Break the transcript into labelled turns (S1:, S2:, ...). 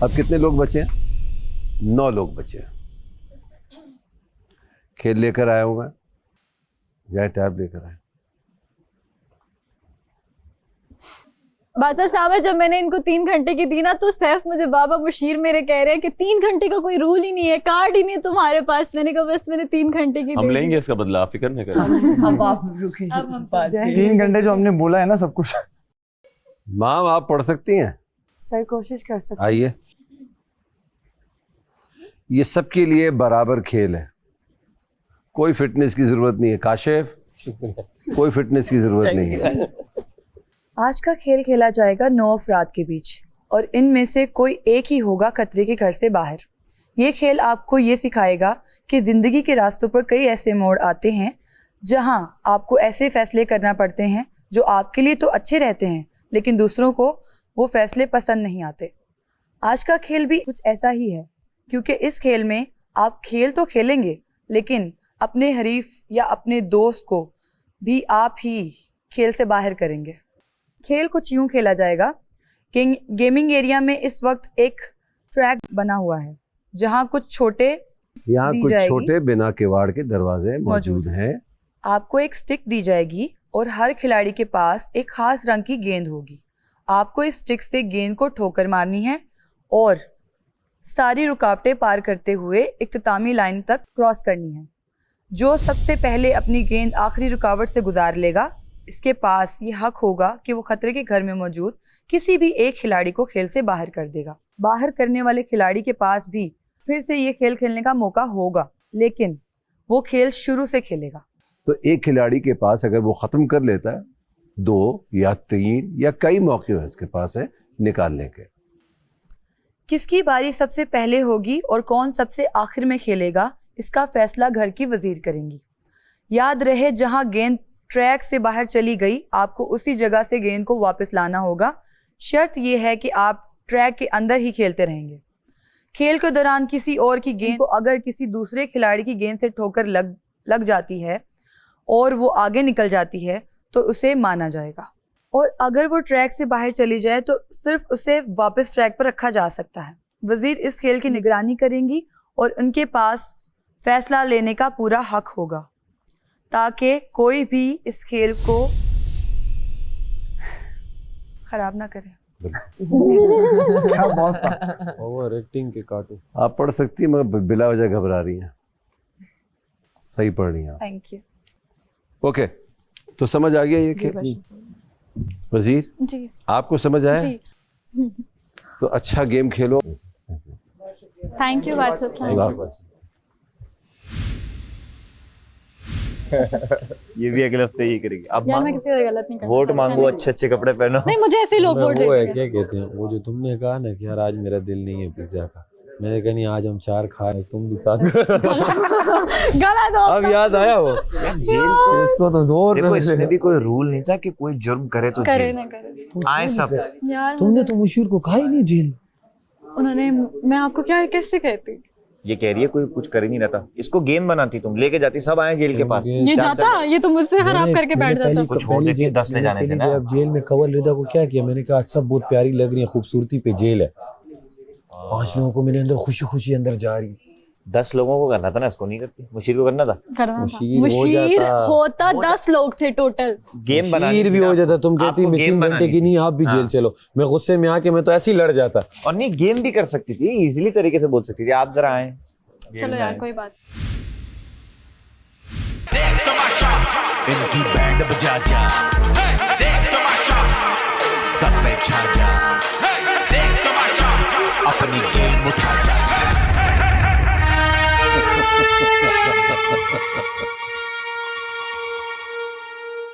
S1: अब कितने लोग बचे हैं? 9 लोग बचे हैं। खेल लेकर आया हूं मैं, या टैब लेकर आया।
S2: बादशाह साहब, जब मैंने इनको 3 घंटे की दी ना, तो सैफ मुझे बाबा मुशीर मेरे कह रहे हैं कि 3 घंटे का कोई रूल ही नहीं है, कार्ड ही नहीं है तुम्हारे पास। मैंने कहा बस मैंने 3 घंटे की
S3: हम लेंगे इसका बदला, आप फिक्र नहीं करें।
S4: अब आप रुकिए,
S2: अब हम
S5: 3 घंटे जो हमने बोला है ना सब कुछ।
S1: माम आप पढ़ सकती हैं?
S4: सर कोशिश कर सकते।
S1: आइए, ये सबके लिए बराबर खेल है, कोई फिटनेस की जरूरत नहीं है। काशिफ, कोई फिटनेस की जरूरत नहीं है।
S4: आज का खेल खेला जाएगा 9 अफराद के बीच और इनमें से कोई एक ही होगा खतरे के घर से बाहर। ये खेल आपको ये सिखाएगा कि ज़िंदगी के रास्तों पर कई ऐसे मोड़ आते हैं जहां आपको ऐसे फैसले करना पड़ते हैं जो आपके लिए तो अच्छे रहते हैं, लेकिन दूसरों को वो फैसले पसंद नहीं आते। आज का खेल भी कुछ ऐसा ही है, क्योंकि इस खेल में आप खेल तो खेलेंगे, लेकिन अपने हरीफ या अपने दोस्त को भी आप ही खेल से बाहर करेंगे। खेल कुछ यूं खेला जाएगा कि गेमिंग एरिया में इस वक्त एक ट्रैक बना हुआ है जहां कुछ छोटे
S1: यहाँ कुछ छोटे बिना किवाड़ के दरवाजे मौजूद हैं।
S4: आपको एक स्टिक दी जाएगी और हर खिलाड़ी के पास एक खास रंग की गेंद होगी। आपको इस स्टिक से गेंद को ठोकर मारनी है और सारी रुकावटें पार करते हुए इख्तितामी लाइन तक क्रॉस करनी है। जो सबसे पहले अपनी गेंद आखिरी रुकावट से गुजार लेगा, इसके पास ये हक होगा कि वो खतरे के घर में मौजूद किसी भी एक खिलाड़ी को खेल से बाहर कर देगा। बाहर करने वाले खिलाड़ी के पास भी फिर से ये खेल खेलने का मौका होगा, लेकिन वो खेल शुरू से खेलेगा।
S1: तो एक खिलाड़ी के पास अगर वो ख़त्म कर लेता है, 2 या 3 या कई मौके हैं इसके पास है निकालने के।
S4: किसकी बारी सबसे पहले होगी और कौन सबसे आखिर में खेलेगा, इसका फैसला घर की वजीर करेंगी। याद रहे, जहां गेंद ट्रैक से बाहर चली गई, आपको उसी जगह से गेंद को वापस लाना होगा। शर्त यह है कि आप ट्रैक के अंदर ही खेलते रहेंगे। खेल के दौरान किसी और की गेंद को अगर किसी दूसरे खिलाड़ी की गेंद से ठोकर लग जाती है और वो आगे निकल जाती है तो उसे माना जाएगा, और अगर वो ट्रैक से बाहर चली जाए तो सिर्फ उसे वापस ट्रैक पर रखा जा सकता है। वजीर इस खेल की निगरानी करेंगी और उनके पास फैसला लेने का पूरा हक होगा, ताकि कोई भी इस खेल को खराब ना करे।
S5: क्या बॉस था।
S3: ओवर एक्टिंग के काटो।
S1: आप पढ़ सकती हैं, मगर बिला वजह घबरा रही हैं। सही पढ़ रही हैं आप।
S4: Thank you.
S1: ओके, तो समझ आ गया ये खेल? वजीर
S2: जी
S1: आपको समझ आया?
S2: जी,
S1: तो अच्छा गेम खेलो।
S2: थैंक यू बादशाह साहब।
S6: ये भी अगले हफ्ते ही करेगी। अब
S2: यार मैं किसी से गलत नहीं करता।
S6: वोट मांगो, अच्छे अच्छे कपड़े पहनो।
S2: नहीं, मुझे ऐसे ही लोग वोट
S3: वो है
S2: देते
S3: क्या कहते हैं, वो जो तुमने कहा ना कि यार आज मेरा दिल नहीं है पिज्जा का, मैंने कहा नहीं आज हम 4 खाए, तुम भी साथ।
S2: गलत हो।
S3: अब याद आया वो
S6: जेल
S5: इसको तो जोर
S6: देखो, इसमें भी कोई रूल नहीं था कि कोई जुर्म करे तो
S2: करे
S6: जेल
S2: ना करे
S6: आए सब।
S2: यार।
S5: तुमने तो मुशीर को कहा ही नहीं जेल।
S2: उन्होंने, मैं आपको क्या कैसे कहती,
S6: ये कह रही है कोई कुछ कर ही नहीं रहता। इसको गेम बनाती, तुम लेके जाती, सब आए जेल के पास।
S2: ये जाता, ये तो मुझसे खराब करके बैठ जाता।
S6: कुछ छोड़ देती, 10 ले जाने थे ना।
S3: अब जेल में कंवल रिदा को क्या किया, मैंने कहा सब बहुत प्यारी लग रही है, खूबसूरती पे जेल है। 5 लोगों को मैंने अंदर खुशी खुशी अंदर जा रही।
S6: 10 लोगों को करना था ना, इसको नहीं करती। मुशीर को करना था।
S2: मुशीर होता 10 लोग थे टोटल।
S6: गेम बना
S3: भी हो जाता। तुम कहती मैं 3 घंटे की नहीं, आप भी जेल चलो। मैं गुस्से में आके मैं तो ऐसे ही लड़ जाता।
S6: और नहीं, गेम भी कर सकती थी, इजीली तरीके से बोल सकती थी आप जरा आए।
S2: चलो यार, कोई बात।
S7: देख तमाशा, इनकी बैंड बजा जा। देख तमाशा, सब पे छा जा। देख तमाशा, अपनी गेम उठा जा।